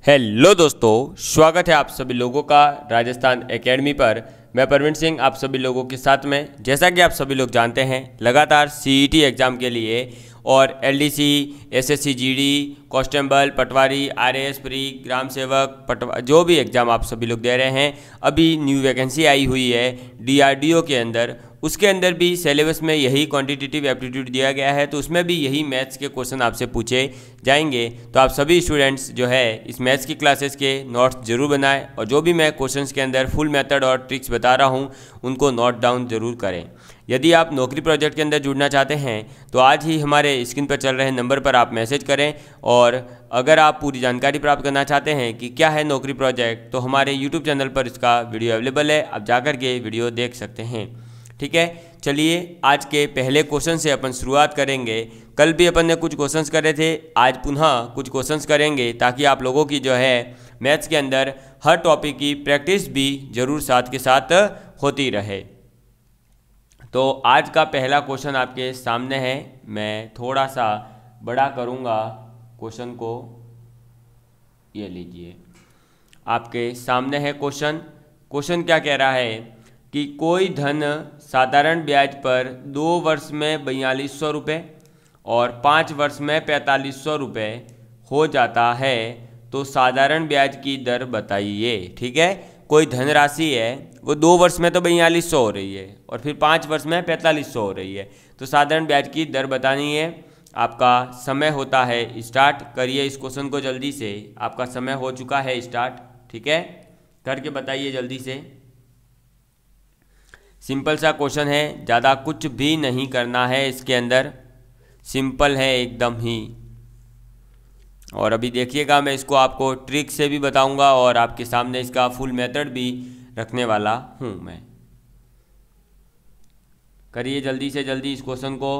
Hello दोस्तों, स्वागत है आप सभी लोगों का राजस्थान एकेडमी पर। मैं परवीन सिंह आप सभी लोगों के साथ में। जैसा कि आप सभी लोग जानते हैं, लगातार सीईटी एग्ज़ाम के लिए और एलडीसी, एसएससी जीडी, कांस्टेबल, पटवारी, आरएएस प्री, ग्राम सेवक, जो भी एग्ज़ाम आप सभी लोग दे रहे हैं, अभी न्यू वैकेंसी आई हुई है डीआरडीओ के अंदर। उसके अंदर भी सिलेबस में यही क्वांटिटेटिव एप्टीट्यूड दिया गया है, तो उसमें भी यही मैथ्स के क्वेश्चन आपसे पूछे जाएंगे। तो आप सभी स्टूडेंट्स जो है इस मैथ्स की क्लासेस के नोट्स जरूर बनाएं और जो भी मैं क्वेश्चंस के अंदर फुल मेथड और ट्रिक्स बता रहा हूं उनको नोट डाउन जरूर करें। यदि आप नौकरी प्रोजेक्ट के अंदर जुड़ना चाहते हैं तो आज ही हमारे स्क्रीन पर चल रहे नंबर पर आप मैसेज करें। और अगर आप पूरी जानकारी प्राप्त करना चाहते हैं कि क्या है नौकरी प्रोजेक्ट, तो हमारे यूट्यूब चैनल पर इसका वीडियो अवेलेबल है, आप जाकर के वीडियो देख सकते हैं। ठीक है, चलिए आज के पहले क्वेश्चन से अपन शुरुआत करेंगे। कल भी अपन ने कुछ क्वेश्चंस करे थे, आज पुनः कुछ क्वेश्चंस करेंगे ताकि आप लोगों की जो है मैथ्स के अंदर हर टॉपिक की प्रैक्टिस भी जरूर साथ के साथ होती रहे। तो आज का पहला क्वेश्चन आपके सामने है। मैं थोड़ा सा बड़ा करूँगा क्वेश्चन को, ये लीजिए आपके सामने है क्वेश्चन। क्वेश्चन क्या कह रहा है कि कोई धन साधारण ब्याज पर 2 वर्ष में 4200 रुपये और 5 वर्ष में 4500 रुपये हो जाता है, तो साधारण ब्याज की दर बताइए। ठीक है, कोई धनराशि है वो 2 वर्ष में तो 4200 हो रही है और फिर 5 वर्ष में 4500 हो रही है, तो साधारण ब्याज की दर बतानी है। आपका समय होता है स्टार्ट। करिए इस क्वेश्चन को जल्दी से, आपका समय हो चुका है स्टार्ट। ठीक है, करके बताइए जल्दी से। सिंपल सा क्वेश्चन है, ज़्यादा कुछ भी नहीं करना है इसके अंदर, सिंपल है एकदम ही। और अभी देखिएगा मैं इसको आपको ट्रिक से भी बताऊंगा और आपके सामने इसका फुल मेथड भी रखने वाला हूं मैं। करिए जल्दी से जल्दी इस क्वेश्चन को।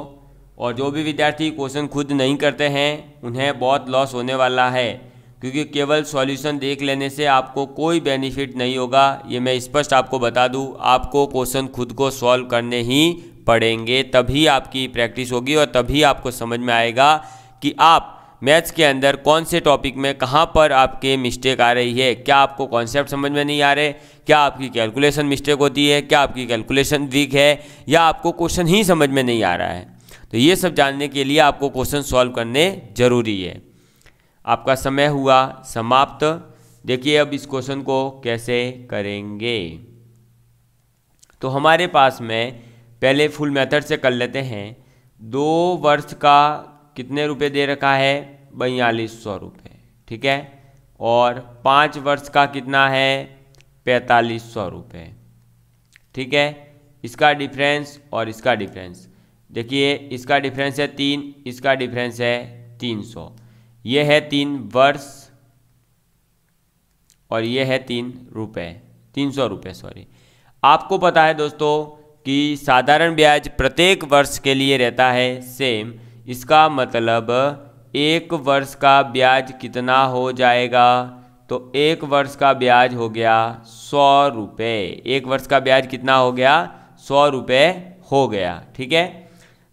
और जो भी विद्यार्थी क्वेश्चन खुद नहीं करते हैं उन्हें बहुत लॉस होने वाला है, क्योंकि केवल सॉल्यूशन देख लेने से आपको कोई बेनिफिट नहीं होगा। ये मैं स्पष्ट आपको बता दूं, आपको क्वेश्चन खुद को सॉल्व करने ही पड़ेंगे, तभी आपकी प्रैक्टिस होगी और तभी आपको समझ में आएगा कि आप मैथ्स के अंदर कौन से टॉपिक में कहाँ पर आपके मिस्टेक आ रही है। क्या आपको कॉन्सेप्ट समझ में नहीं आ रहे, क्या आपकी कैलकुलेशन मिस्टेक होती है, क्या आपकी कैलकुलेशन वीक है, या आपको क्वेश्चन ही समझ में नहीं आ रहा है। तो ये सब जानने के लिए आपको क्वेश्चन सॉल्व करने जरूरी है। आपका समय हुआ समाप्त। देखिए अब इस क्वेश्चन को कैसे करेंगे। तो हमारे पास में पहले फुल मेथड से कर लेते हैं। 2 वर्ष का कितने रुपए दे रखा है, 4200 रुपये। ठीक है, और 5 वर्ष का कितना है, 4500 रुपये। ठीक है, इसका डिफरेंस और इसका डिफरेंस देखिए, इसका डिफरेंस है 3, इसका डिफरेंस है 300। ये है 3 वर्ष और ये है 3 रुपये, 300 रुपये सॉरी। आपको पता है दोस्तों कि साधारण ब्याज प्रत्येक वर्ष के लिए रहता है सेम। इसका मतलब 1 वर्ष का ब्याज कितना हो जाएगा, तो 1 वर्ष का ब्याज हो गया 100 रुपये। 1 वर्ष का ब्याज कितना हो गया, 100 रुपये हो गया। ठीक है,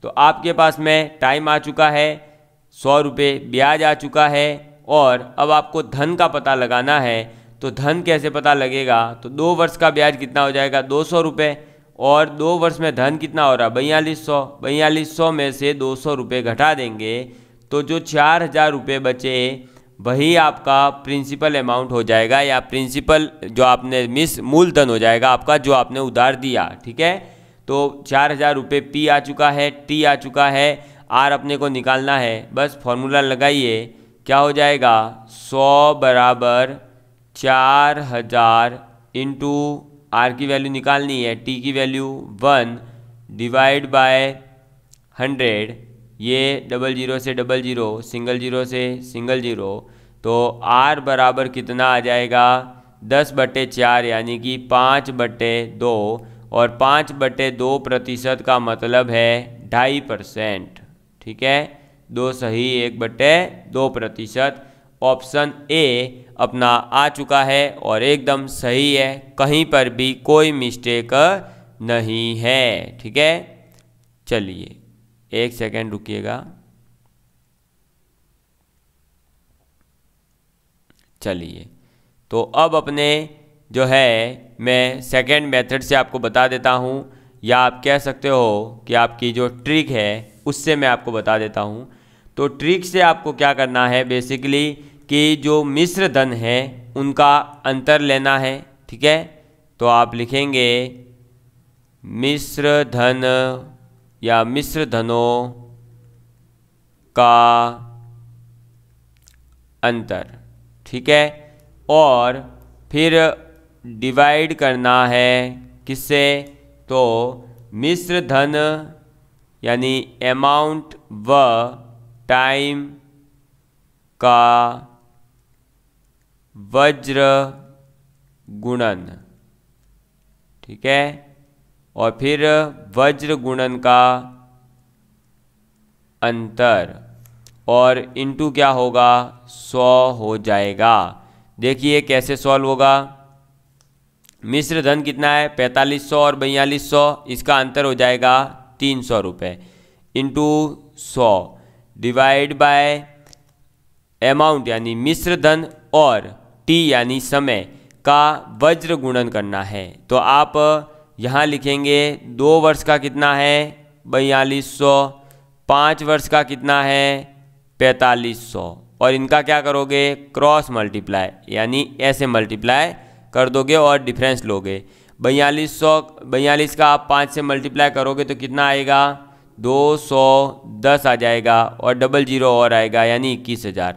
तो आपके पास में टाइम आ चुका है, 100 रुपये ब्याज आ चुका है, और अब आपको धन का पता लगाना है। तो धन कैसे पता लगेगा, तो 2 वर्ष का ब्याज कितना हो जाएगा, 200 रुपये, और 2 वर्ष में धन कितना हो रहा है, 4200। 4200 में से 200 रुपये घटा देंगे तो जो 4000 रुपये बचे वही आपका प्रिंसिपल अमाउंट हो जाएगा, या प्रिंसिपल जो आपने मूलधन हो जाएगा आपका, जो आपने उधार दिया। ठीक है, तो 4000 रुपये पी आ चुका है, टी आ चुका है, आर अपने को निकालना है। बस फॉर्मूला लगाइए, क्या हो जाएगा, 100 बराबर 4000 इंटू आर की वैल्यू निकालनी है, टी की वैल्यू 1 डिवाइड बाय 100। ये 00 से 00, सिंगल जीरो से सिंगल जीरो, तो आर बराबर कितना आ जाएगा, 10/4 यानी कि 5/2, और 5/2% का मतलब है 2.5%। ठीक है, 2 सही 1/2%। ऑप्शन ए अपना आ चुका है और एकदम सही है, कहीं पर भी कोई मिस्टेक नहीं है। ठीक है, चलिए 1 सेकेंड रुकिएगा। चलिए, तो अब अपने जो है मैं सेकेंड मेथड से आपको बता देता हूँ, या आप कह सकते हो कि आपकी जो ट्रिक है उससे मैं आपको बता देता हूँ। तो ट्रिक से आपको क्या करना है बेसिकली कि जो मिश्र धन है उनका अंतर लेना है। ठीक है, तो आप लिखेंगे मिश्र धन या मिश्र धनों का अंतर। ठीक है, और फिर डिवाइड करना है किससे, तो मिश्र धन यानी अमाउंट व टाइम का वज्र गुणन। ठीक है, और फिर वज्र गुणन का अंतर, और इनटू क्या होगा 100 हो जाएगा। देखिए कैसे सॉल्व होगा। मिश्र धन कितना है 4500 और 4200, इसका अंतर हो जाएगा 300 रुपये, इंटू 100 डिवाइड बाय अमाउंट यानी मिश्र धन और टी यानी समय का वज्र गुणन करना है। तो आप यहाँ लिखेंगे 2 वर्ष का कितना है 4200, 5 वर्ष का कितना है 4500, और इनका क्या करोगे क्रॉस मल्टीप्लाई, यानी ऐसे मल्टीप्लाई कर दोगे और डिफरेंस लोगे। 4200 का आप 5 से मल्टीप्लाई करोगे तो कितना आएगा 210 आ जाएगा, और डबल जीरो और आएगा यानी 21,000,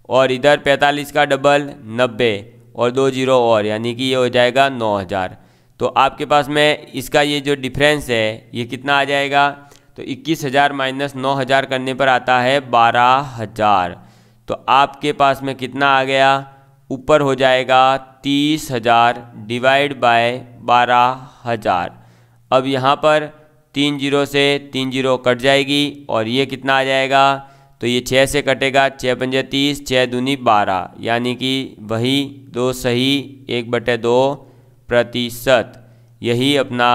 और इधर 45 का डबल 90 और 2 जीरो और, यानी कि ये हो जाएगा 9,000। तो आपके पास में इसका ये जो डिफरेंस है ये कितना आ जाएगा, तो 21,000 माइनस 9,000 करने पर आता है 12,000। तो आपके पास में कितना आ गया, ऊपर हो जाएगा 30,000 डिवाइड बाय 12,000। अब यहाँ पर 3 जीरो से 3 जीरो कट जाएगी, और ये कितना आ जाएगा, तो ये 6 से कटेगा, 6 पंजे 30, 6 दूनी 12, यानी कि वही 2 सही 1/2%। यही अपना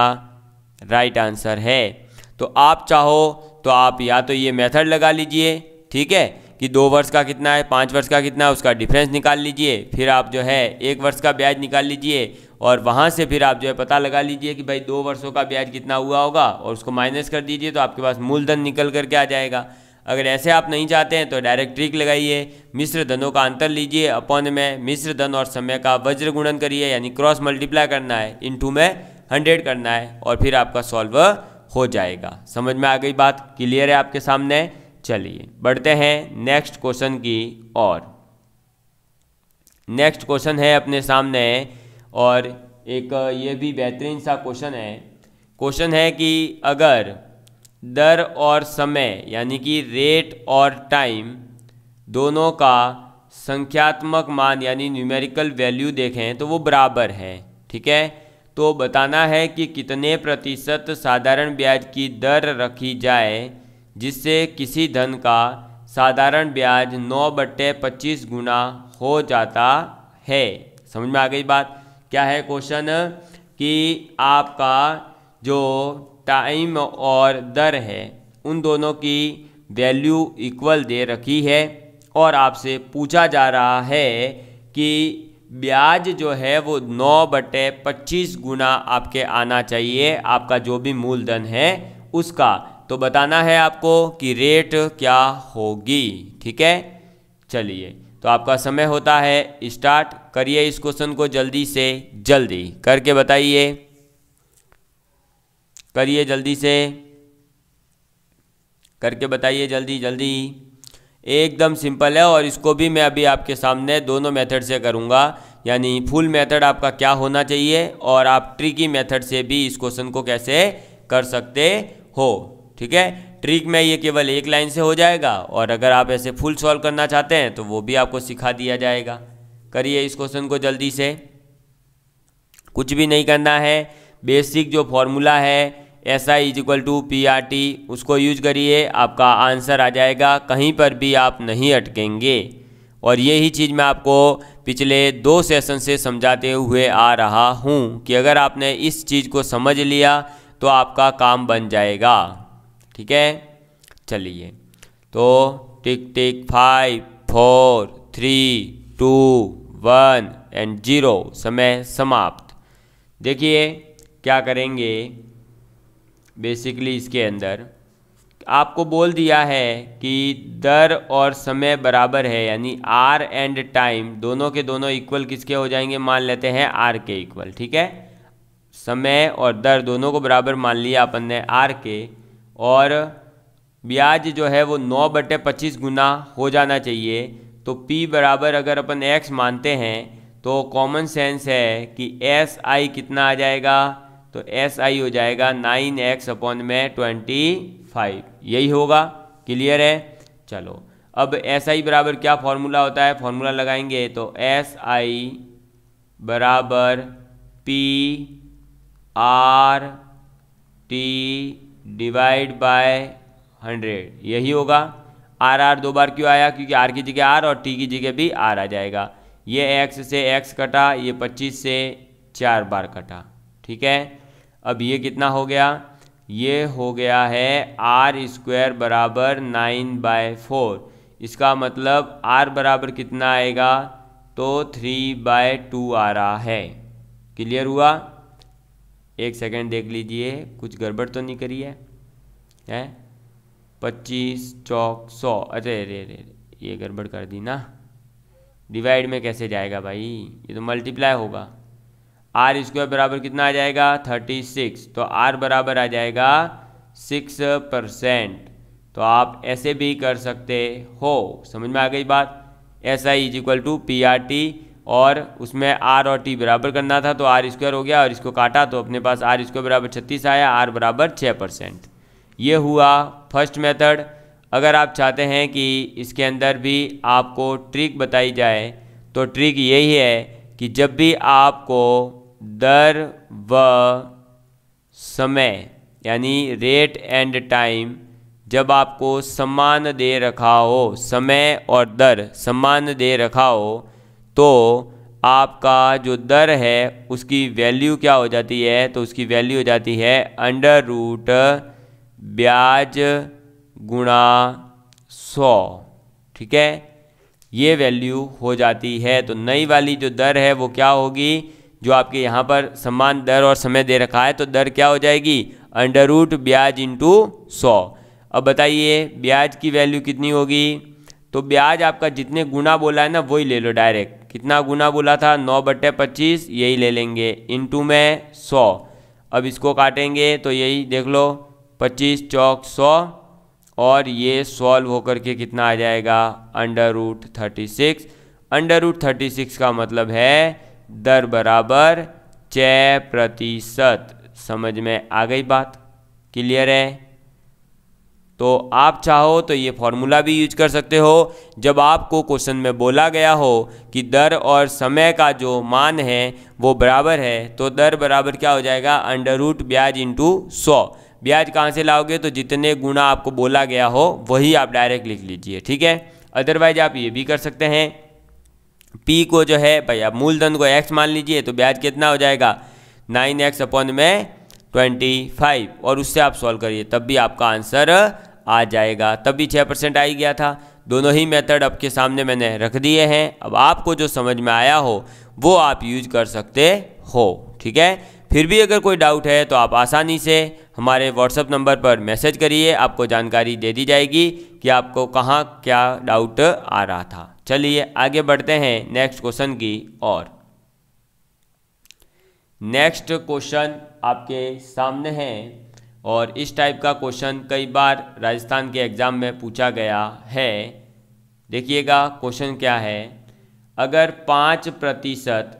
राइट आंसर है। तो आप चाहो तो आप या तो ये मेथड लगा लीजिए, ठीक है, कि 2 वर्ष का कितना है 5 वर्ष का कितना है उसका डिफरेंस निकाल लीजिए, फिर आप जो है 1 वर्ष का ब्याज निकाल लीजिए, और वहाँ से फिर आप जो है पता लगा लीजिए कि भाई 2 वर्षों का ब्याज कितना हुआ होगा, और उसको माइनस कर दीजिए तो आपके पास मूलधन निकल करके आ जाएगा। अगर ऐसे आप नहीं चाहते हैं तो डायरेक्ट ट्रिक लगाइए, मिश्र धनों का अंतर लीजिए, अपॉन में मिश्र धन और समय का वज्र गुणन करिए, यानी क्रॉस मल्टीप्लाई करना है, इनटू में 100 करना है, और फिर आपका सॉल्व हो जाएगा। समझ में आ गई बात, क्लियर है आपके सामने। चलिए बढ़ते हैं नेक्स्ट क्वेश्चन की ओर। नेक्स्ट क्वेश्चन है अपने सामने, और एक ये भी बेहतरीन सा क्वेश्चन है। क्वेश्चन है कि अगर दर और समय यानी कि रेट और टाइम दोनों का संख्यात्मक मान यानी न्यूमेरिकल वैल्यू देखें तो वो बराबर है। ठीक है, तो बताना है कि कितने प्रतिशत साधारण ब्याज की दर रखी जाए जिससे किसी धन का साधारण ब्याज 9/25 गुना हो जाता है। समझ में आ गई बात। क्या है क्वेश्चन, कि आपका जो टाइम और दर है उन दोनों की वैल्यू इक्वल दे रखी है, और आपसे पूछा जा रहा है कि ब्याज जो है वो 9/25 गुना आपके आना चाहिए, आपका जो भी मूलधन है उसका। तो बताना है आपको कि रेट क्या होगी। ठीक है, चलिए तो आपका समय होता है स्टार्ट। करिए इस क्वेश्चन को जल्दी से जल्दी करके बताइए, करिए जल्दी से करके बताइए, जल्दी जल्दी। एकदम सिंपल है, और इसको भी मैं अभी आपके सामने दोनों मेथड से करूँगा, यानी फुल मेथड आपका क्या होना चाहिए, और आप ट्रिकी मेथड से भी इस क्वेश्चन को कैसे कर सकते हो। ठीक है, ट्रिक में ये केवल एक लाइन से हो जाएगा, और अगर आप ऐसे फुल सॉल्व करना चाहते हैं तो वो भी आपको सिखा दिया जाएगा। करिए इस क्वेश्चन को जल्दी से, कुछ भी नहीं करना है। बेसिक जो फॉर्मूला है SI = PRT उसको यूज करिए, आपका आंसर आ जाएगा, कहीं पर भी आप नहीं अटकेंगे। और यही चीज़ मैं आपको पिछले 2 सेशन से समझाते हुए आ रहा हूँ कि अगर आपने इस चीज़ को समझ लिया तो आपका काम बन जाएगा। ठीक है, चलिए तो टिक टिक 5 4 3 2 1 एंड 0, समय समाप्त। देखिए क्या करेंगे, बेसिकली इसके अंदर आपको बोल दिया है कि दर और समय बराबर है, यानी आर एंड टाइम दोनों के दोनों इक्वल किसके हो जाएंगे, मान लेते हैं आर के इक्वल। ठीक है, समय और दर दोनों को बराबर मान लिया अपन ने आर के, और ब्याज जो है वो 9/25 गुना हो जाना चाहिए। तो P बराबर अगर अपन x मानते हैं तो कॉमन सेंस है कि SI कितना आ जाएगा, तो SI हो जाएगा 9x/25, यही होगा। क्लियर है। चलो अब SI बराबर क्या फॉर्मूला होता है, फॉर्मूला लगाएंगे तो SI बराबर PR/T डिवाइड बाय 100, यही होगा। आर दो बार क्यों आया, क्योंकि आर की जगह आर और टी की जगह भी आर आ जाएगा। ये x से x कटा, ये 25 से 4 बार कटा। ठीक है, अब ये कितना हो गया, ये हो गया है r² बराबर 9/4। इसका मतलब r बराबर कितना आएगा, तो 3/2 आ रहा है। क्लियर हुआ। एक सेकंड देख लीजिए, कुछ गड़बड़ तो नहीं करी है? 25 चौक 100, अरे रे ये गड़बड़ कर दी ना। डिवाइड में कैसे जाएगा भाई, ये तो मल्टीप्लाई होगा। r² बराबर कितना आ जाएगा, 36, तो r बराबर आ जाएगा 6%। तो आप ऐसे भी कर सकते हो, समझ में आ गई बात। SI = PRT, और उसमें r और t बराबर करना था तो r² हो गया, और इसको काटा तो अपने पास r² बराबर 36 आया, r बराबर 6%। ये हुआ फर्स्ट मेथड। अगर आप चाहते हैं कि इसके अंदर भी आपको ट्रिक बताई जाए तो ट्रिक यही है कि जब भी आपको दर व समय यानी रेट एंड टाइम जब आपको समान दे रखा हो, समय और दर समान दे रखा हो, तो आपका जो दर है उसकी वैल्यू क्या हो जाती है, तो उसकी वैल्यू हो जाती है √ ब्याज गुणा 100। ठीक है, ये वैल्यू हो जाती है। तो नई वाली जो दर है वो क्या होगी, जो आपके यहाँ पर समान दर और समय दे रखा है, तो दर क्या हो जाएगी, √ ब्याज × 100। अब बताइए ब्याज की वैल्यू कितनी होगी, तो ब्याज आपका जितने गुना बोला है ना वही ले लो डायरेक्ट। कितना गुना बोला था, 9/25, यही ले लेंगे, इंटू में 100। अब इसको काटेंगे तो यही देख लो, 25 चौक 100, और ये सॉल्व होकर के कितना आ जाएगा, √36। √36 का मतलब है दर बराबर 6%। समझ में आ गई बात। क्लियर है। तो आप चाहो तो ये फॉर्मूला भी यूज कर सकते हो। जब आपको क्वेश्चन में बोला गया हो कि दर और समय का जो मान है वो बराबर है, तो दर बराबर क्या हो जाएगा, √ ब्याज × 100। ब्याज कहाँ से लाओगे, तो जितने गुना आपको बोला गया हो वही आप डायरेक्ट लिख लीजिए। ठीक है, अदरवाइज आप ये भी कर सकते हैं, P को जो है भाई आप मूलधन को x मान लीजिए, तो ब्याज कितना हो जाएगा, 9x/25, और उससे आप सॉल्व करिए तब भी आपका आंसर आ जाएगा। तब भी 6% आ ही गया था। दोनों ही मेथड आपके सामने मैंने रख दिए हैं। अब आपको जो समझ में आया हो वो आप यूज कर सकते हो। ठीक है, फिर भी अगर कोई डाउट है तो आप आसानी से हमारे व्हाट्सएप नंबर पर मैसेज करिए, आपको जानकारी दे दी जाएगी कि आपको कहाँ क्या डाउट आ रहा था। चलिए आगे बढ़ते हैं नेक्स्ट क्वेश्चन की ओर। नेक्स्ट क्वेश्चन आपके सामने है, और इस टाइप का क्वेश्चन कई बार राजस्थान के एग्ज़ाम में पूछा गया है। देखिएगा क्वेश्चन क्या है, अगर 5%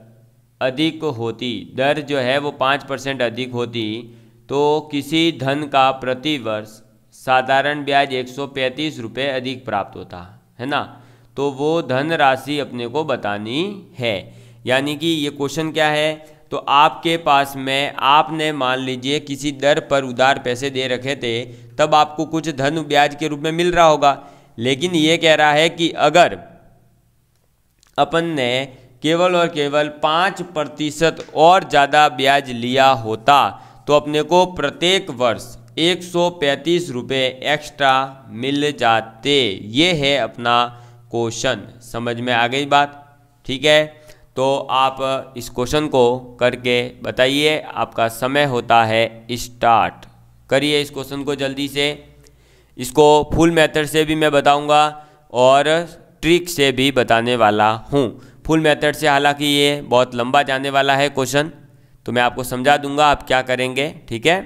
अधिक होती, दर जो है वो 5% अधिक होती, तो किसी धन का प्रति वर्ष साधारण ब्याज 135 रुपये अधिक प्राप्त होता है ना। तो वो धन राशि अपने को बतानी है। यानी कि ये क्वेश्चन क्या है, तो आपके पास में आपने मान लीजिए किसी दर पर उधार पैसे दे रखे थे, तब आपको कुछ धन ब्याज के रूप में मिल रहा होगा। लेकिन ये कह रहा है कि अगर अपन ने केवल और केवल 5% और ज़्यादा ब्याज लिया होता तो अपने को प्रत्येक वर्ष 135 रुपये एक्स्ट्रा मिल जाते। ये है अपना क्वेश्चन। समझ में आ गई बात। ठीक है, तो आप इस क्वेश्चन को करके बताइए। आपका समय होता है स्टार्ट। करिए इस क्वेश्चन को जल्दी से। इसको फुल मेथड से भी मैं बताऊंगा और ट्रिक से भी बताने वाला हूं। फुल मेथड से हालांकि ये बहुत लंबा जाने वाला है क्वेश्चन, तो मैं आपको समझा दूंगा आप क्या करेंगे। ठीक है,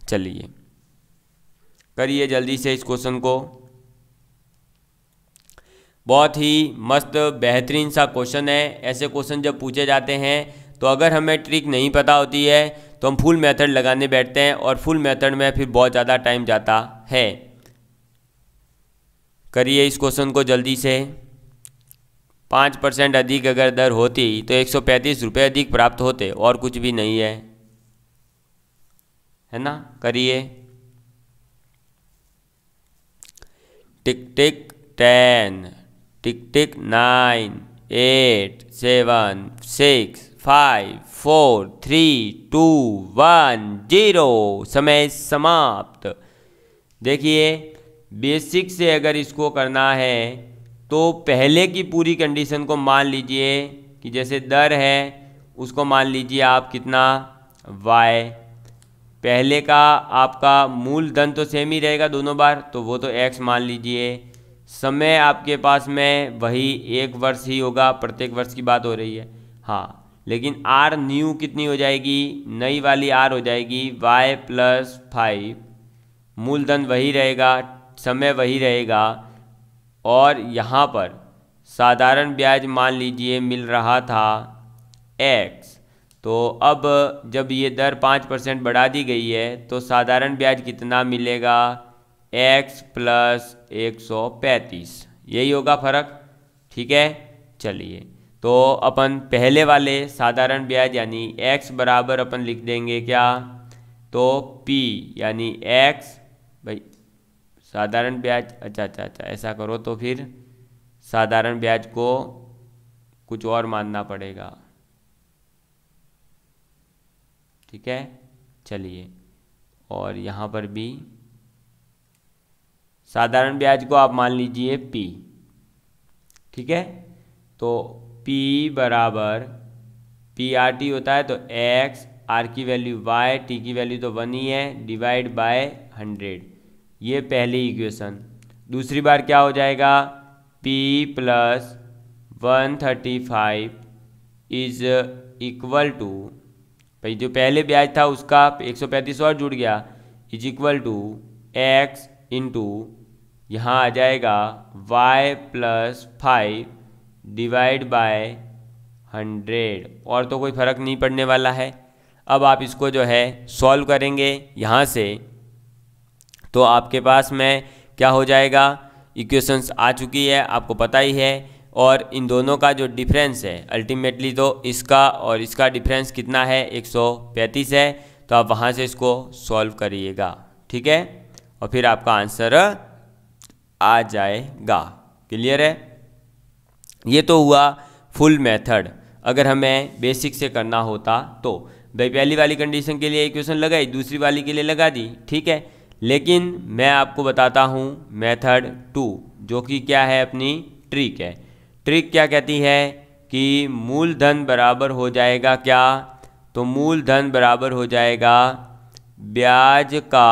चलिए करिए जल्दी से इस क्वेश्चन को। बहुत ही मस्त बेहतरीन सा क्वेश्चन है। ऐसे क्वेश्चन जब पूछे जाते हैं तो अगर हमें ट्रिक नहीं पता होती है तो हम फुल मेथड लगाने बैठते हैं और फुल मेथड में फिर बहुत ज़्यादा टाइम जाता है। करिए इस क्वेश्चन को जल्दी से। 5% अधिक अगर दर होती तो 135 रुपये अधिक प्राप्त होते, और कुछ भी नहीं है, है ना। करिए। टिक टिक 10, टिक टिक 9, 8, 7, 6, 5, 4, 3, 2, 1, 0। समय समाप्त। देखिए बेसिक से अगर इसको करना है तो पहले की पूरी कंडीशन को मान लीजिए कि जैसे दर है उसको मान लीजिए आप कितना y। पहले का आपका मूलधन तो सेम ही रहेगा दोनों बार, तो वो तो x मान लीजिए। समय आपके पास में वही 1 वर्ष ही होगा, प्रत्येक वर्ष की बात हो रही है। हाँ, लेकिन r न्यू कितनी हो जाएगी, नई वाली r हो जाएगी y + 5। मूलधन वही रहेगा, समय वही रहेगा, और यहाँ पर साधारण ब्याज मान लीजिए मिल रहा था x। तो अब जब ये दर 5% बढ़ा दी गई है तो साधारण ब्याज कितना मिलेगा, x + 135। यही होगा फ़र्क। ठीक है, चलिए तो अपन पहले वाले साधारण ब्याज यानी x बराबर अपन लिख देंगे क्या, तो p यानी x। भाई साधारण ब्याज, अच्छा ऐसा करो तो फिर साधारण ब्याज को कुछ और मानना पड़ेगा। ठीक है, चलिए, और यहाँ पर भी साधारण ब्याज को आप मान लीजिए p। ठीक है, तो p बराबर PRT होता है तो x, r की वैल्यू y, t की वैल्यू तो 1 ही है, डिवाइड बाय 100। ये पहली इक्वेशन। दूसरी बार क्या हो जाएगा, p + 135 इज इक्वल टू, भाई जो पहले ब्याज था उसका 135 और जुड़ गया, is equal to x into यहाँ आ जाएगा y + 5 डिवाइड बाय 100। और तो कोई फ़र्क नहीं पड़ने वाला है। अब आप इसको जो है सॉल्व करेंगे यहाँ से, तो आपके पास में क्या हो जाएगा, इक्वेशंस आ चुकी है, आपको पता ही है। और इन दोनों का जो डिफरेंस है अल्टीमेटली तो इसका और इसका डिफरेंस कितना है, 135 है। तो आप वहाँ से इसको सॉल्व करिएगा। ठीक है, और फिर आपका आंसर आ जाएगा। क्लियर है। ये तो हुआ फुल मेथड। अगर हमें बेसिक से करना होता तो भाई पहली वाली कंडीशन के लिए इक्वेशन लगाई, दूसरी वाली के लिए लगा दी। ठीक है, लेकिन मैं आपको बताता हूँ मेथड 2, जो कि क्या है, अपनी ट्रिक है। ट्रिक क्या कहती है कि मूलधन बराबर हो जाएगा क्या, तो मूलधन बराबर हो जाएगा ब्याज का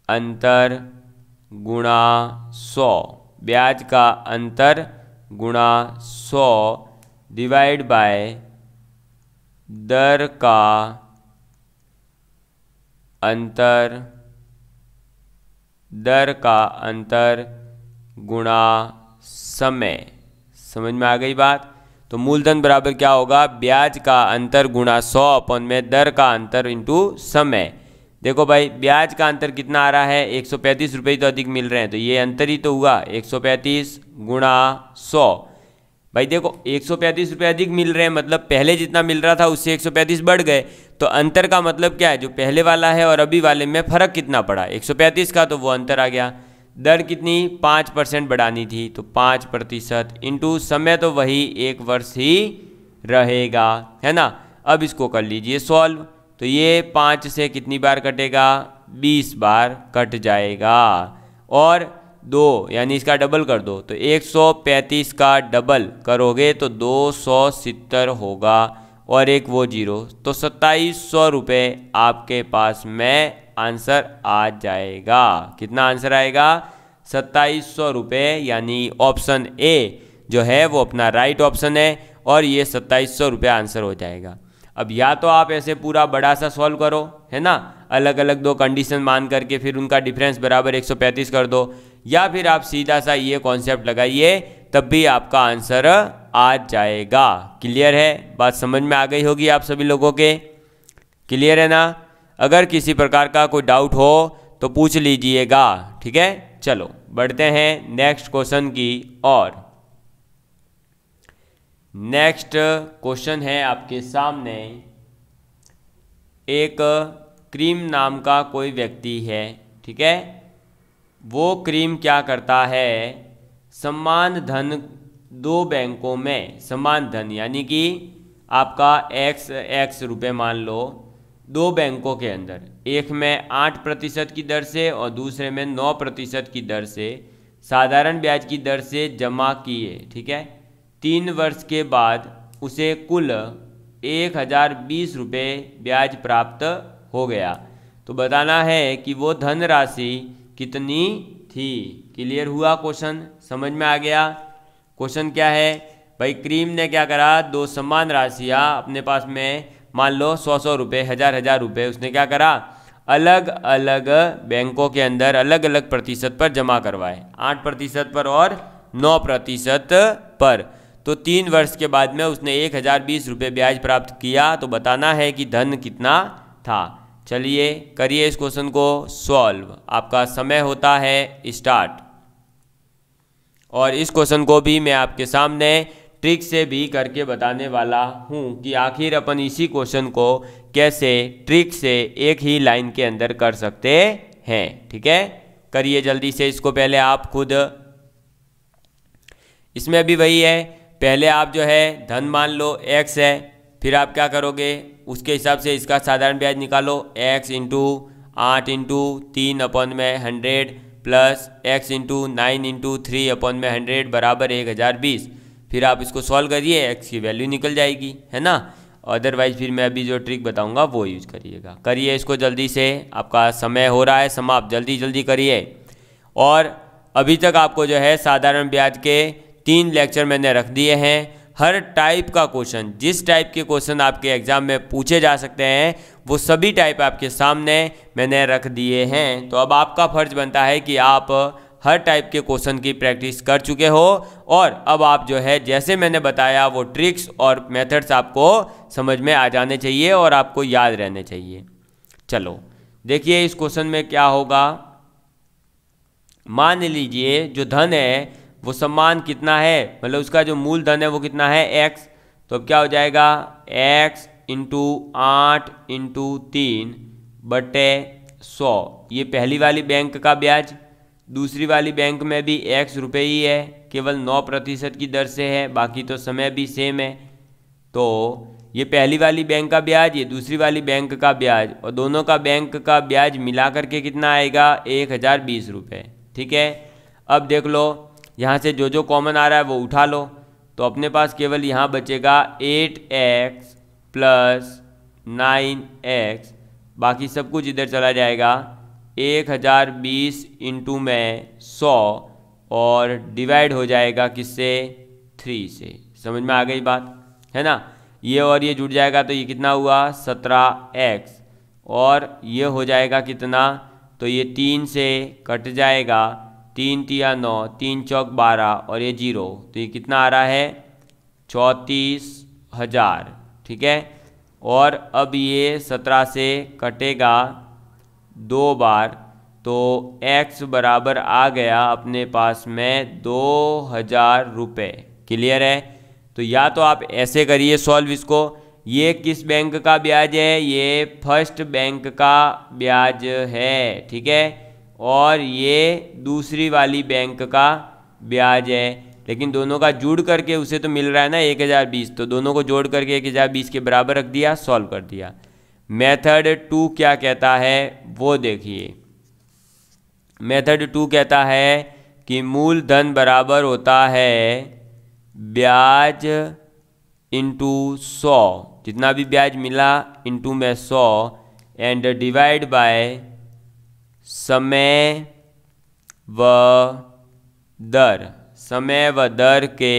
अंतर गुणा 100। ब्याज का अंतर गुणा 100 डिवाइड बाय दर का अंतर, दर का अंतर गुणा समय। समझ में आ गई बात। तो मूलधन बराबर क्या होगा, ब्याज का अंतर गुणा 100 अपन में दर का अंतर इंटू समय। देखो भाई ब्याज का अंतर कितना आ रहा है, 135 रुपये तो अधिक मिल रहे हैं, तो ये अंतर ही तो हुआ 135 गुणा 100। भाई देखो 135 रुपये अधिक मिल रहे हैं, मतलब पहले जितना मिल रहा था उससे 135 बढ़ गए। तो अंतर का मतलब क्या है, जो पहले वाला है और अभी वाले में फ़र्क कितना पड़ा, 135 का, तो वो अंतर आ गया। दर कितनी, 5% बढ़ानी थी, तो 5% इंटू समय, तो वही 1 वर्ष ही रहेगा, है ना। अब इसको कर लीजिए सॉल्व। तो ये 5 से कितनी बार कटेगा, 20 बार कट जाएगा। और 2 यानी इसका डबल कर दो, तो 135 का डबल करोगे तो 270 होगा और एक वो 0, तो 2700 रुपये आपके पास में आंसर आ जाएगा। कितना आंसर आएगा? 2700 रुपये, यानी ऑप्शन ए जो है वो अपना राइट ऑप्शन है और ये 2700 रुपये आंसर हो जाएगा। अब या तो आप ऐसे पूरा बड़ा सा सॉल्व करो, है ना, अलग अलग दो कंडीशन मान करके फिर उनका डिफरेंस बराबर 135 कर दो, या फिर आप सीधा सा ये कॉन्सेप्ट लगाइए, तब भी आपका आंसर आ जाएगा। क्लियर है? बात समझ में आ गई होगी आप सभी लोगों के? क्लियर है ना? अगर किसी प्रकार का कोई डाउट हो तो पूछ लीजिएगा, ठीक है। चलो बढ़ते हैं नेक्स्ट क्वेश्चन की ओर। नेक्स्ट क्वेश्चन है आपके सामने, एक क्रीम नाम का कोई व्यक्ति है, ठीक है। वो क्रीम क्या करता है, समान धन दो बैंकों में, समान धन यानी कि आपका x रुपये मान लो, दो बैंकों के अंदर, एक में 8% की दर से और दूसरे में 9% की दर से साधारण ब्याज की दर से जमा किए, ठीक है। 3 वर्ष के बाद उसे कुल 1020 रुपये ब्याज प्राप्त हो गया। तो बताना है कि वो धनराशि कितनी थी। क्लियर हुआ? क्वेश्चन समझ में आ गया? क्वेश्चन क्या है भाई, क्रीम ने क्या करा, दो समान राशियाँ अपने पास में मान लो 100 रुपये, 1000 रुपये, उसने क्या करा, अलग अलग बैंकों के अंदर अलग अलग प्रतिशत पर जमा करवाए, 8% पर और 9% पर। तो 3 वर्ष के बाद में उसने 1020 रुपये ब्याज प्राप्त किया। तो बताना है कि धन कितना था। चलिए करिए इस क्वेश्चन को सॉल्व। आपका समय होता है स्टार्ट। और इस क्वेश्चन को भी मैं आपके सामने ट्रिक से भी करके बताने वाला हूं कि आखिर अपन इसी क्वेश्चन को कैसे ट्रिक से एक ही लाइन के अंदर कर सकते हैं, ठीक है। करिए जल्दी से इसको, पहले आप खुद, इसमें भी वही है, पहले आप जो है धन मान लो x है, फिर आप क्या करोगे, उसके हिसाब से इसका साधारण ब्याज निकालो, x into 8 into 3/100 plus x into 9 into 3/100 बराबर 1020। फिर आप इसको सॉल्व करिए, x की वैल्यू निकल जाएगी, है ना। अदरवाइज फिर मैं अभी जो ट्रिक बताऊंगा वो यूज करिएगा। करिए इसको जल्दी से, आपका समय हो रहा है समाप्त, जल्दी जल्दी करिए। और अभी तक आपको जो है साधारण ब्याज के 3 लेक्चर मैंने रख दिए हैं। हर टाइप का क्वेश्चन, जिस टाइप के क्वेश्चन आपके एग्जाम में पूछे जा सकते हैं वो सभी टाइप आपके सामने मैंने रख दिए हैं। तो अब आपका फर्ज बनता है कि आप हर टाइप के क्वेश्चन की प्रैक्टिस कर चुके हो और अब आप जो है जैसे मैंने बताया वो ट्रिक्स और मेथड्स आपको समझ में आ जाने चाहिए और आपको याद रहने चाहिए। चलो देखिए इस क्वेश्चन में क्या होगा। मान लीजिए जो धन है वो सम्मान कितना है, मतलब उसका जो मूल धन है वो कितना है, x। तो अब क्या हो जाएगा, x इंटू 8 इंटू 3/100। ये पहली वाली बैंक का ब्याज, दूसरी वाली बैंक में भी x रुपये ही है, केवल 9% की दर से है, बाकी तो समय भी सेम है। तो ये पहली वाली बैंक का ब्याज, ये दूसरी वाली बैंक का ब्याज, और दोनों का बैंक का ब्याज मिला करके कितना आएगा, 1020 रुपये, ठीक है। अब देख लो यहाँ से जो जो कॉमन आ रहा है वो उठा लो, तो अपने पास केवल यहाँ बचेगा 8x प्लस 9x, बाकी सब कुछ इधर चला जाएगा। 1020 इंटू में 100 और डिवाइड हो जाएगा किससे, 3 से। समझ में आ गई बात, है ना। ये और ये जुड़ जाएगा तो ये कितना हुआ, 17x, और ये हो जाएगा कितना, तो ये 3 से कट जाएगा, 3 तिया 9, 3 चौक 12 और ये 0, तो ये कितना आ रहा है, 34,000, ठीक है। और अब ये 17 से कटेगा 2 बार, तो x बराबर आ गया अपने पास में 2000 रुपये। क्लियर है? तो या तो आप ऐसे करिए सॉल्व इसको, ये किस बैंक का ब्याज है, ये फर्स्ट बैंक का ब्याज है, ठीक है, और ये दूसरी वाली बैंक का ब्याज है, लेकिन दोनों का जोड़ करके उसे तो मिल रहा है ना 1020, तो दोनों को जोड़ करके 1020 के बराबर रख दिया, सॉल्व कर दिया। मेथड 2 क्या कहता है वो देखिए। मेथड 2 कहता है कि मूलधन बराबर होता है ब्याज इंटू 100, जितना भी ब्याज मिला इंटू में 100 एंड डिवाइड बाय समय व दर, समय व दर के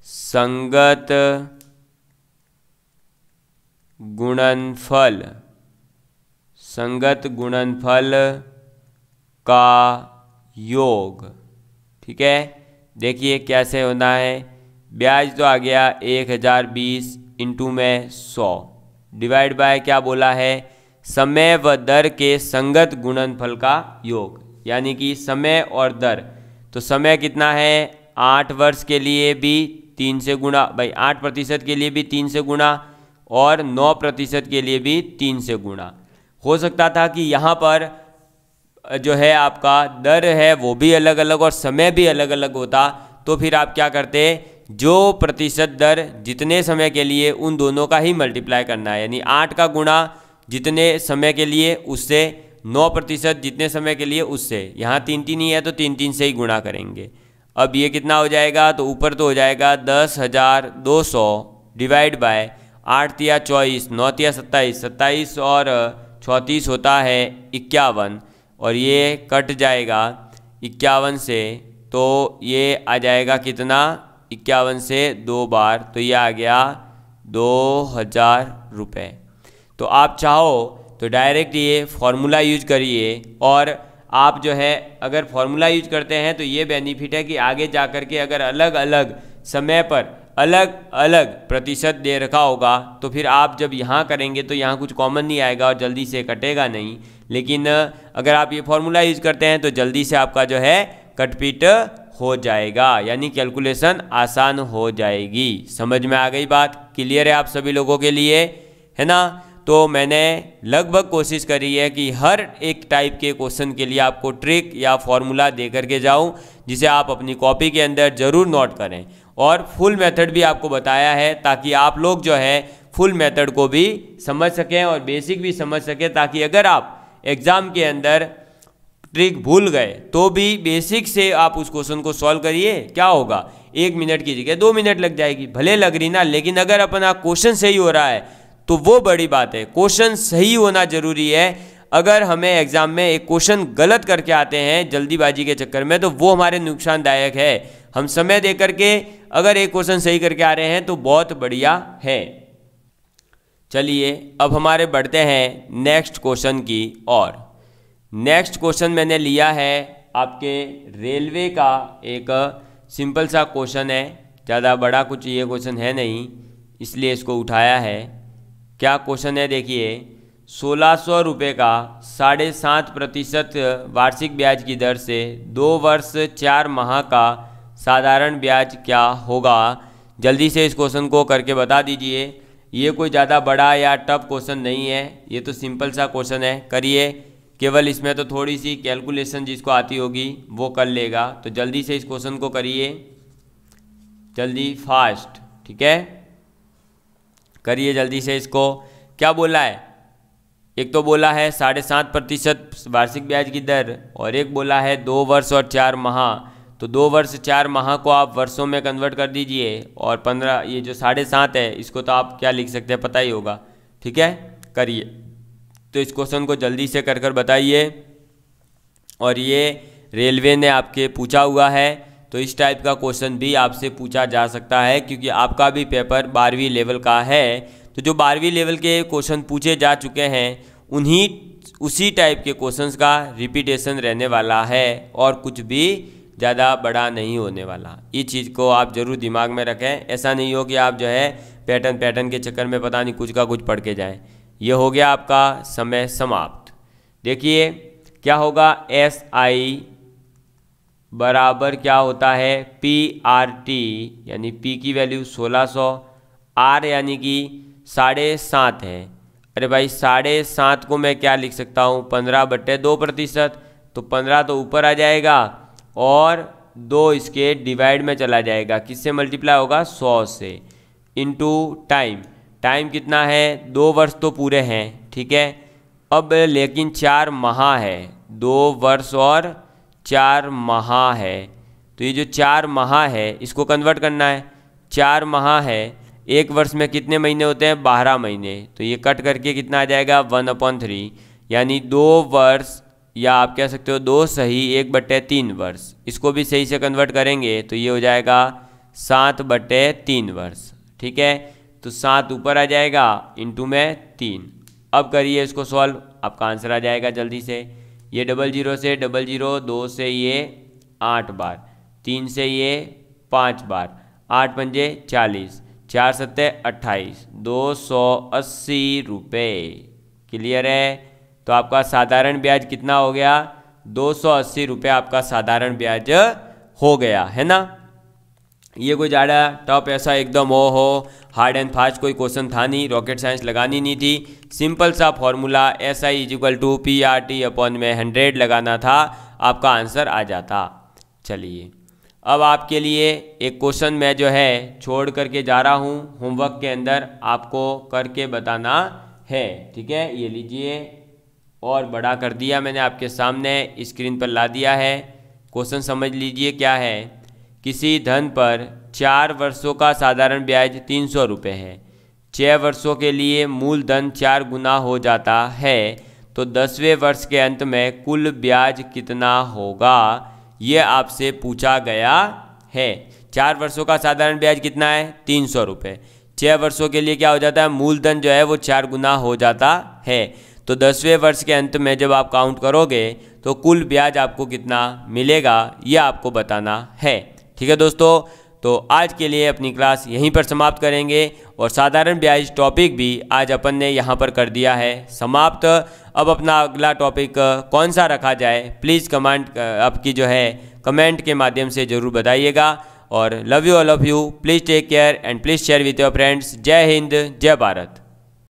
संगत गुणनफल, संगत गुणनफल का योग। ठीक है, देखिए कैसे होना है। ब्याज तो आ गया 1020 इंटू में 100 डिवाइड बाय क्या बोला है, समय व दर के संगत गुणनफल का योग, यानी कि समय और दर। तो समय कितना है, 8 वर्ष के लिए भी 3 से गुणा, भाई 8% के लिए भी 3 से गुणा और 9% के लिए भी 3 से गुणा। हो सकता था कि यहाँ पर जो है आपका दर है वो भी अलग अलग और समय भी अलग अलग होता, तो फिर आप क्या करते, जो प्रतिशत दर जितने समय के लिए उन दोनों का ही मल्टीप्लाई करना है, यानी 8 का गुणा जितने समय के लिए उससे, 9% जितने समय के लिए उससे। यहाँ 3 ही है तो 3 से ही गुणा करेंगे। अब ये कितना हो जाएगा, तो ऊपर तो हो जाएगा 10,200 डिवाइड बाय 8 तिया 24, 9 तिया 27, 27 और 34 होता है 51, और ये कट जाएगा 51 से, तो ये आ जाएगा कितना, 51 से 2 बार, तो ये आ गया 2000 रुपये। तो आप चाहो तो डायरेक्ट ये फॉर्मूला यूज करिए, और आप जो है अगर फॉर्मूला यूज करते हैं तो ये बेनिफिट है कि आगे जा कर के अगर अलग अलग समय पर अलग अलग प्रतिशत दे रखा होगा तो फिर आप जब यहाँ करेंगे तो यहाँ कुछ कॉमन नहीं आएगा और जल्दी से कटेगा नहीं। लेकिन अगर आप ये फॉर्मूला यूज करते हैं तो जल्दी से आपका जो है कटपीट हो जाएगा, यानी कैलकुलेशन आसान हो जाएगी। समझ में आ गई बात, क्लियर है आप सभी लोगों के लिए, है ना। तो मैंने लगभग कोशिश करी है कि हर एक टाइप के क्वेश्चन के लिए आपको ट्रिक या फॉर्मूला दे करके जाऊं, जिसे आप अपनी कॉपी के अंदर ज़रूर नोट करें, और फुल मेथड भी आपको बताया है ताकि आप लोग जो है फुल मेथड को भी समझ सकें और बेसिक भी समझ सकें, ताकि अगर आप एग्ज़ाम के अंदर ट्रिक भूल गए तो भी बेसिक से आप उस क्वेश्चन को सॉल्व करिए, क्या होगा 1 मिनट की जगह 2 मिनट लग जाएगी, भले लग रही ना, लेकिन अगर अपना क्वेश्चन सही हो रहा है तो वो बड़ी बात है। क्वेश्चन सही होना जरूरी है। अगर हमें एग्जाम में एक क्वेश्चन गलत करके आते हैं जल्दीबाजी के चक्कर में तो वो हमारे नुकसानदायक है। हम समय दे करके अगर एक क्वेश्चन सही करके आ रहे हैं तो बहुत बढ़िया है। चलिए अब हमारे बढ़ते हैं नेक्स्ट क्वेश्चन की ओर। नेक्स्ट क्वेश्चन मैंने लिया है आपके रेलवे का, एक सिंपल सा क्वेश्चन है, ज़्यादा बड़ा कुछ ये क्वेश्चन है नहीं, इसलिए इसको उठाया है। क्या क्वेश्चन है देखिए, 1600 रुपये का 7.5% वार्षिक ब्याज की दर से 2 वर्ष 4 माह का साधारण ब्याज क्या होगा। जल्दी से इस क्वेश्चन को करके बता दीजिए। ये कोई ज़्यादा बड़ा या टफ क्वेश्चन नहीं है, ये तो सिंपल सा क्वेश्चन है, करिए। केवल इसमें तो थोड़ी सी कैलकुलेशन जिसको आती होगी वो कर लेगा। तो जल्दी से इस क्वेश्चन को करिए, जल्दी फास्ट, ठीक है, करिए जल्दी से इसको। क्या बोला है, एक तो बोला है 7.5% वार्षिक ब्याज की दर, और एक बोला है 2 वर्ष और 4 माह। तो 2 वर्ष 4 माह को आप वर्षों में कन्वर्ट कर दीजिए, और 15, ये जो 7.5 है इसको तो आप क्या लिख सकते हैं पता ही होगा, ठीक है, करिए। तो इस क्वेश्चन को जल्दी से कर बताइए। और ये रेलवे ने आपके पूछा हुआ है, तो इस टाइप का क्वेश्चन भी आपसे पूछा जा सकता है, क्योंकि आपका भी पेपर 12वीं लेवल का है। तो जो 12वीं लेवल के क्वेश्चन पूछे जा चुके हैं उसी टाइप के क्वेश्चंस का रिपीटेशन रहने वाला है, और कुछ भी ज़्यादा बड़ा नहीं होने वाला। इस चीज़ को आप ज़रूर दिमाग में रखें। ऐसा नहीं हो कि आप जो है पैटर्न के चक्कर में पता नहीं कुछ का कुछ पढ़ के जाएं। ये हो गया आपका समय समाप्त। देखिए क्या होगा, SI बराबर क्या होता है PRT, यानी P की वैल्यू 1600, R यानी कि 7.5 है। अरे भाई 7.5 को मैं क्या लिख सकता हूँ, 15/2%, तो 15 तो ऊपर आ जाएगा और 2 इसके डिवाइड में चला जाएगा, किससे मल्टीप्लाई होगा, 100 से, इनटू टाइम। टाइम कितना है, 2 वर्ष तो पूरे हैं, ठीक है। अब लेकिन 4 माह है, 2 वर्ष और 4 माह है, तो ये जो 4 माह है इसको कन्वर्ट करना है। 4 माह है, एक वर्ष में कितने महीने होते हैं? 12 महीने। तो ये कट करके कितना आ जाएगा? 1/3, यानी 2 वर्ष, या आप कह सकते हो 2 सही 1/3 वर्ष। इसको भी सही से कन्वर्ट करेंगे तो ये हो जाएगा 7/3 वर्ष। ठीक है, तो 7 ऊपर आ जाएगा, इंटू में 3। अब करिए इसको सॉल्व, आपका आंसर आ जाएगा जल्दी से। ये 00 से 00, 2 से ये 8 बार, 3 से ये 5 बार, 8 पंजे 40, 4 सत्ते 28, 280 रुपये। क्लियर है? तो आपका साधारण ब्याज कितना हो गया? 280 रुपये आपका साधारण ब्याज हो गया, है ना। ये कोई ज़्यादा टफ ऐसा एकदम हो हार्ड एंड फास्ट कोई क्वेश्चन था नहीं, रॉकेट साइंस लगानी नहीं थी। सिंपल सा फॉर्मूला SI = PRT/100 लगाना था, आपका आंसर आ जाता। चलिए, अब आपके लिए एक क्वेश्चन मैं जो है छोड़ करके जा रहा हूँ, होमवर्क के अंदर आपको करके बताना है। ठीक है, ये लीजिए, और बड़ा कर दिया मैंने, आपके सामने स्क्रीन पर ला दिया है। क्वेश्चन समझ लीजिए क्या है। किसी धन पर 4 वर्षों का साधारण ब्याज 300 रुपये है। 6 वर्षों के लिए मूलधन 4 गुना हो जाता है, तो 10वें वर्ष के अंत में कुल ब्याज कितना होगा, ये आपसे पूछा गया है। 4 वर्षों का साधारण ब्याज कितना है? 300 रुपये। 6 वर्षों के लिए क्या हो जाता है? मूलधन जो है वो 4 गुना हो जाता है। तो 10वें वर्ष के अंत में जब आप काउंट करोगे तो कुल ब्याज आपको कितना मिलेगा, यह आपको बताना है। ठीक है दोस्तों, तो आज के लिए अपनी क्लास यहीं पर समाप्त करेंगे, और साधारण ब्याज टॉपिक भी आज अपन ने यहाँ पर कर दिया है समाप्त। अब अपना अगला टॉपिक कौन सा रखा जाए, प्लीज़ कमेंट आपकी जो है कमेंट के माध्यम से ज़रूर बताइएगा। और love you all of you, please take care and please share with your friends. जय हिंद, जय भारत।